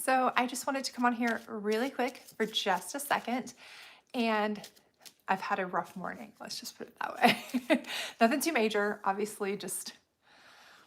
So I just wanted to come on here really quick for just a second. And I've had a rough morning. Let's just put it that way. Nothing too major, obviously, just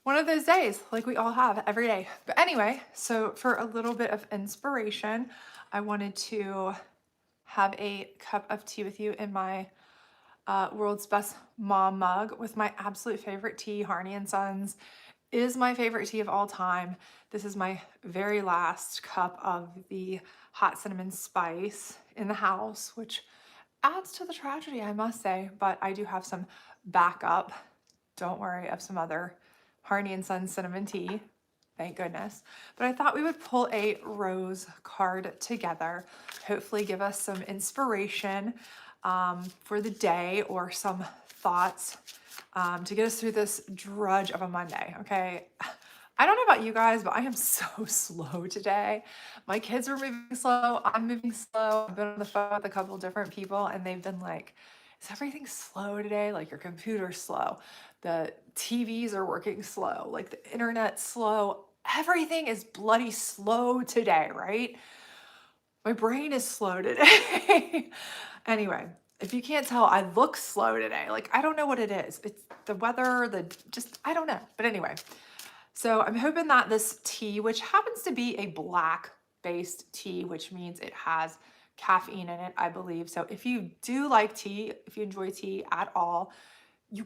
one of those days like we all have every day. But anyway, so for a little bit of inspiration, I wanted to have a cup of tea with you in my world's best mom mug with my absolute favorite tea, Harney and Sons is my favorite tea of all time. This is my very last cup of the hot cinnamon spice in the house, which adds to the tragedy, I must say, but I do have some backup, don't worry, of some other Harney and Sons cinnamon tea. Thank goodness. But I thought we would pull a rose card together, hopefully give us some inspiration for the day or some thoughts to get us through this drudge of a Monday, okay? I don't know about you guys, but I am so slow today. My kids are moving slow. I'm moving slow. I've been on the phone with a couple different people and they've been like, is everything slow today? Like your computer's slow. The TVs are working slow. Like the internet's slow. Everything is bloody slow today, right? My brain is slow today. Anyway, if you can't tell, I look slow today. Like, I don't know what it is. It's the weather, I don't know. But anyway, so I'm hoping that this tea, which happens to be a black based tea, which means it has caffeine in it, I believe. So if you do like tea, if you enjoy tea at all, you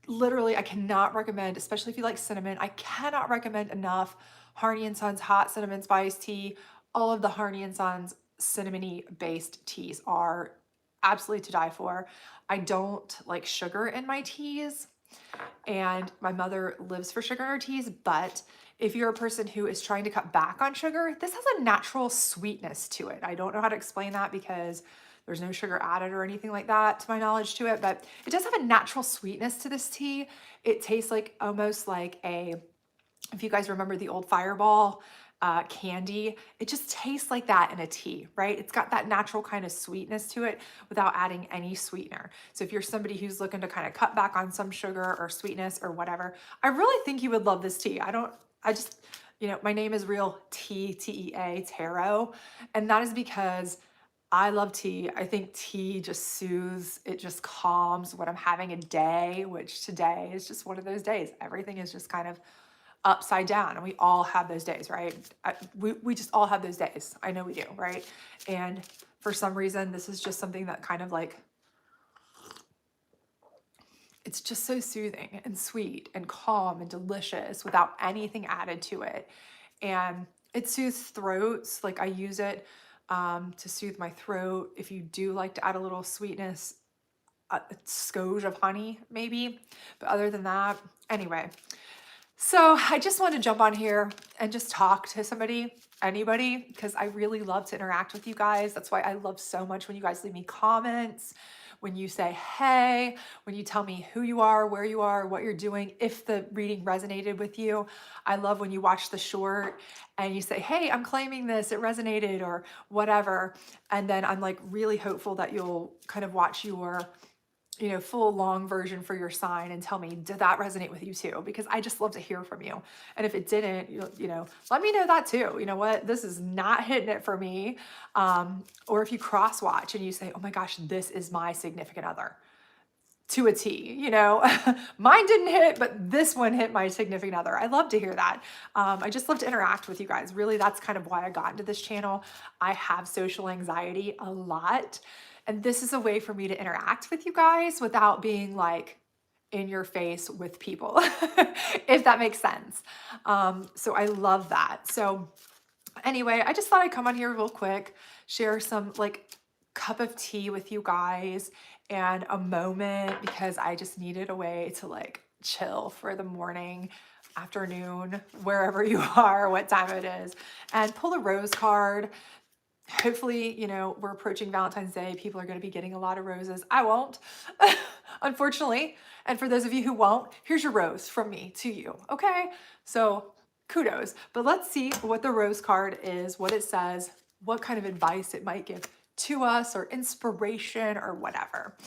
literally, I cannot recommend, especially if you like cinnamon, I cannot recommend enough Harney and Sons hot cinnamon spice tea. All of the Harney and Sons cinnamony based teas are absolutely to die for. I don't like sugar in my teas, and my mother lives for sugar in her teas, but if you're a person who is trying to cut back on sugar, this has a natural sweetness to it. I don't know how to explain that because there's no sugar added or anything like that to my knowledge to it, but it does have a natural sweetness to this tea. It tastes like almost like if you guys remember the old Fireball candy, it just tastes like that in a tea, right? It's got that natural kind of sweetness to it without adding any sweetener. So if you're somebody who's looking to kind of cut back on some sugar or sweetness or whatever, I really think you would love this tea. My name is Real Tea, T-E-A, Tarot, and that is because I love tea. I think tea just soothes, it just calms when I'm having a day, which today is just one of those days. Everything is just kind of upside down, and we all have those days, right? We just all have those days. I know we do, right? And for some reason, this is just something that kind of like, it's just so soothing and sweet and calm and delicious without anything added to it. And it soothes throats. Like I use it to soothe my throat. If you do like to add a little sweetness, a skosh of honey maybe. But other than that, anyway. So I just wanted to jump on here and just talk to somebody, anybody, because I really love to interact with you guys. That's why I love so much when you guys leave me comments, when you say, hey, when you tell me who you are, where you are, what you're doing, if the reading resonated with you. I love when you watch the short and you say, hey, I'm claiming this, it resonated or whatever. And then I'm like really hopeful that you'll kind of watch your full long version for your sign and tell me, did that resonate with you too? Because I just love to hear from you. And if it didn't, let me know that too. You know what? This is not hitting it for me. Or if you cross watch and you say, oh my gosh, this is my significant other to a T, mine didn't hit, but this one hit my significant other. I love to hear that. I just love to interact with you guys. Really, that's kind of why I got into this channel. I have social anxiety a lot. And this is a way for me to interact with you guys without being like in your face with people, if that makes sense. So I love that. So anyway, I just thought I'd come on here real quick, share some like cup of tea with you guys and a moment because I just needed a way to like chill for the morning, afternoon, wherever you are, what time it is, and pull a rose card. Hopefully, we're approaching Valentine's Day. People are going to be getting a lot of roses. I won't, unfortunately. And for those of you who won't, here's your rose from me to you. Okay. So kudos, but let's see what the rose card is, what it says, what kind of advice it might give to us or inspiration or whatever.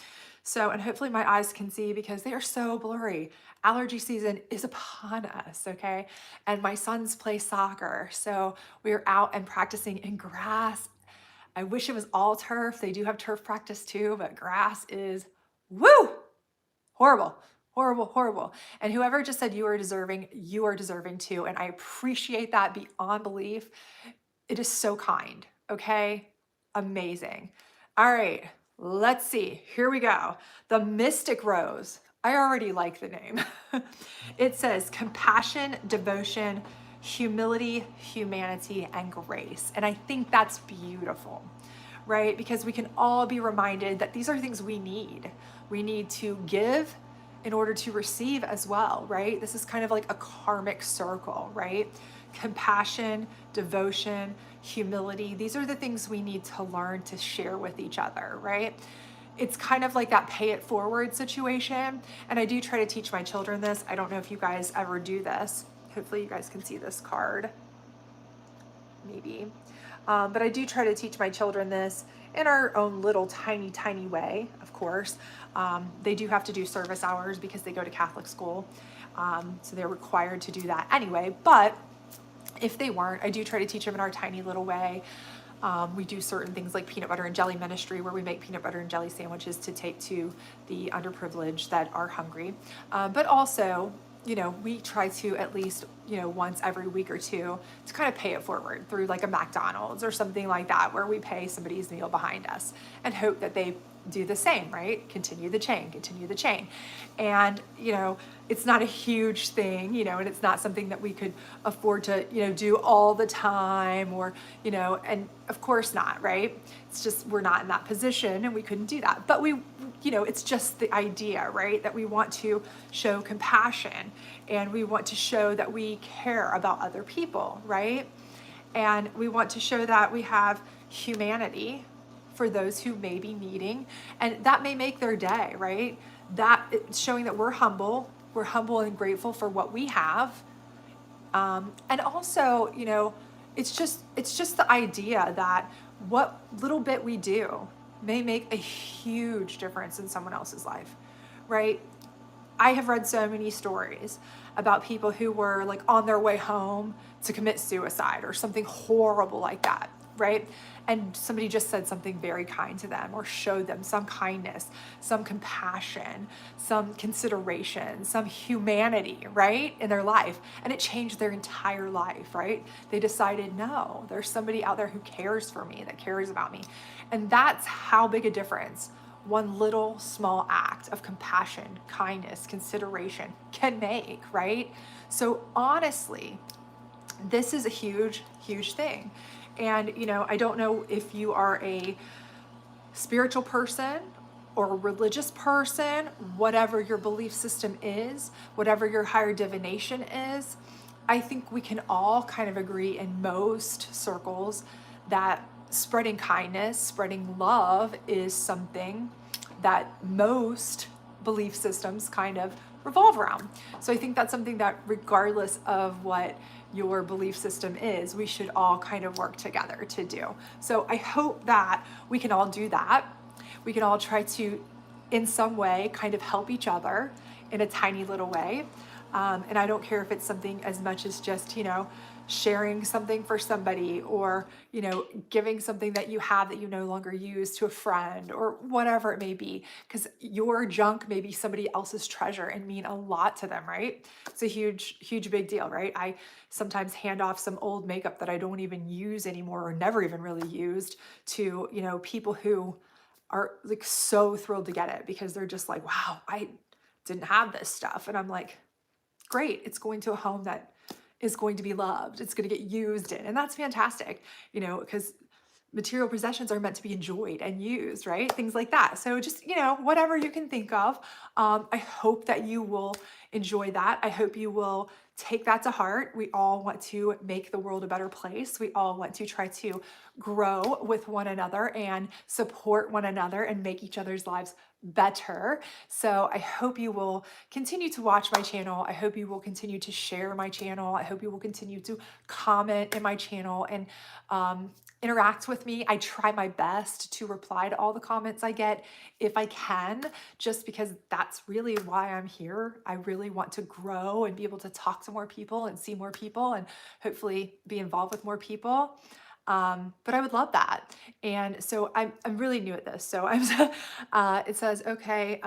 So, and hopefully my eyes can see because they are so blurry. Allergy season is upon us, okay? And my sons play soccer. So we are out and practicing in grass. I wish it was all turf. They do have turf practice too, but grass is woo! Horrible, horrible, horrible. And whoever just said you are deserving too. And I appreciate that beyond belief. It is so kind, okay? Amazing. All right, let's see. Here we go. The Mystic Rose. I already like the name. It says compassion, devotion, humility, humanity, and grace. And I think that's beautiful, right? Because we can all be reminded that these are things we need. We need to give in order to receive as well, right? This is kind of like a karmic circle, right? Compassion, devotion, humility. These are the things we need to learn to share with each other, right? It's kind of like that pay it forward situation. And I do try to teach my children this. I don't know if you guys ever do this. Hopefully you guys can see this card, maybe. But I do try to teach my children this in our own little tiny, tiny way, of course. They do have to do service hours because they go to Catholic school. So they're required to do that anyway. But if they weren't, I do try to teach them in our tiny little way. We do certain things like peanut butter and jelly ministry, where we make peanut butter and jelly sandwiches to take to the underprivileged that are hungry. But also, you know, we try to at least, you know, once every week or two to kind of pay it forward through like a McDonald's or something like that, where we pay somebody's meal behind us and hope that they do the same, right? Continue the chain, continue the chain. And, you know, it's not a huge thing, you know, and it's not something that we could afford to, you know, do all the time or, you know, and of course not, right? It's just, we're not in that position and we couldn't do that. But we, you know, it's just the idea, right? That we want to show compassion and we want to show that we care about other people, right? And we want to show that we have humanity for those who may be needing, and that may make their day, right? That it's showing that we're humble and grateful for what we have. And also, you know, it's just the idea that what little bit we do may make a huge difference in someone else's life, right? I have read so many stories about people who were like on their way home to commit suicide or something horrible like that, right? And somebody just said something very kind to them or showed them some kindness, some compassion, some consideration, some humanity, right, in their life. And it changed their entire life, right? They decided, no, there's somebody out there who cares for me, that cares about me. And that's how big a difference one little small act of compassion, kindness, consideration can make, right? So honestly, this is a huge, huge thing. And, you know, I don't know if you are a spiritual person or a religious person, whatever your belief system is, whatever your higher divination is, I think we can all kind of agree in most circles that spreading kindness, spreading love is something that most belief systems kind of revolve around. So I think that's something that regardless of what your belief system is, we should all kind of work together to do. So I hope that we can all do that. We can all try to, in some way, kind of help each other in a tiny little way. And I don't care if it's something as much as just, you know, sharing something for somebody or, you know, giving something that you have that you no longer use to a friend or whatever it may be, because your junk may be somebody else's treasure and mean a lot to them, right? It's a huge, huge, big deal, right? I sometimes hand off some old makeup that I don't even use anymore or never even really used to, you know, people who are like so thrilled to get it because they're just like, wow, I didn't have this stuff. And I'm like, great, it's going to a home that is going to be loved. It's going to get used in. And that's fantastic, you know, because material possessions are meant to be enjoyed and used, right? Things like that. So just, you know, whatever you can think of. I hope that you will enjoy that. I hope you will take that to heart. We all want to make the world a better place. We all want to try to grow with one another and support one another and make each other's lives better. So I hope you will continue to watch my channel. I hope you will continue to share my channel. I hope you will continue to comment in my channel and interact with me. I try my best to reply to all the comments I get if I can, just because that's really why I'm here. I really want to grow and be able to talk to more people and see more people and hopefully be involved with more people. But I would love that. And so I'm really new at this. So it says, okay,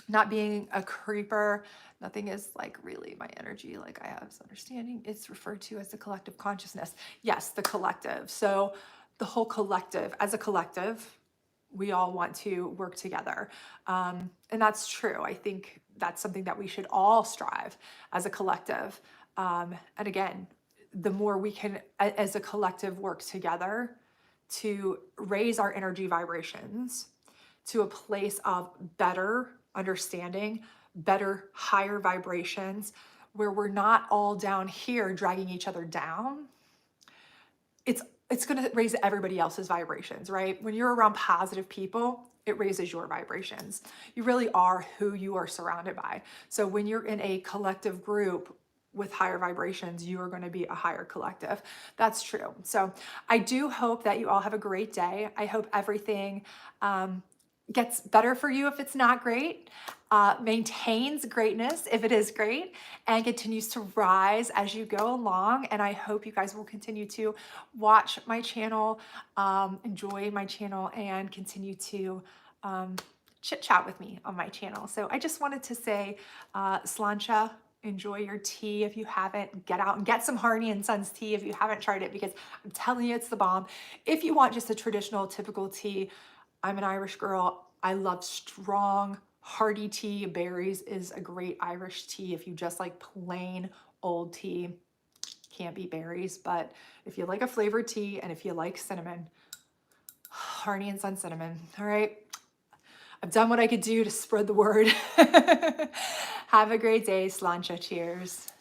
not being a creeper, nothing is like really my energy. Like I have this understanding. It's referred to as the collective consciousness. Yes, the collective. So the whole collective, as a collective, we all want to work together. And that's true. I think that's something that we should all strive as a collective. And again, the more we can, as a collective, work together to raise our energy vibrations to a place of better understanding, better, higher vibrations, where we're not all down here dragging each other down, it's going to raise everybody else's vibrations, right? When you're around positive people, it raises your vibrations. You really are who you are surrounded by. So when you're in a collective group with higher vibrations, you are going to be a higher collective. That's true. So I do hope that you all have a great day. I hope everything gets better for you if it's not great, maintains greatness if it is great, and continues to rise as you go along. And I hope you guys will continue to watch my channel, enjoy my channel, and continue to chit chat with me on my channel. So I just wanted to say, Slancha, enjoy your tea. If you haven't, get out and get some Harney and Sons tea if you haven't tried it, because I'm telling you, it's the bomb. If you want just a traditional, typical tea, I'm an Irish girl. I love strong, hearty tea. Berries is a great Irish tea. If you just like plain old tea, can't beat berries. But if you like a flavored tea and if you like cinnamon, Harney and Son cinnamon. All right. I've done what I could do to spread the word. Have a great day, Slancha. Cheers.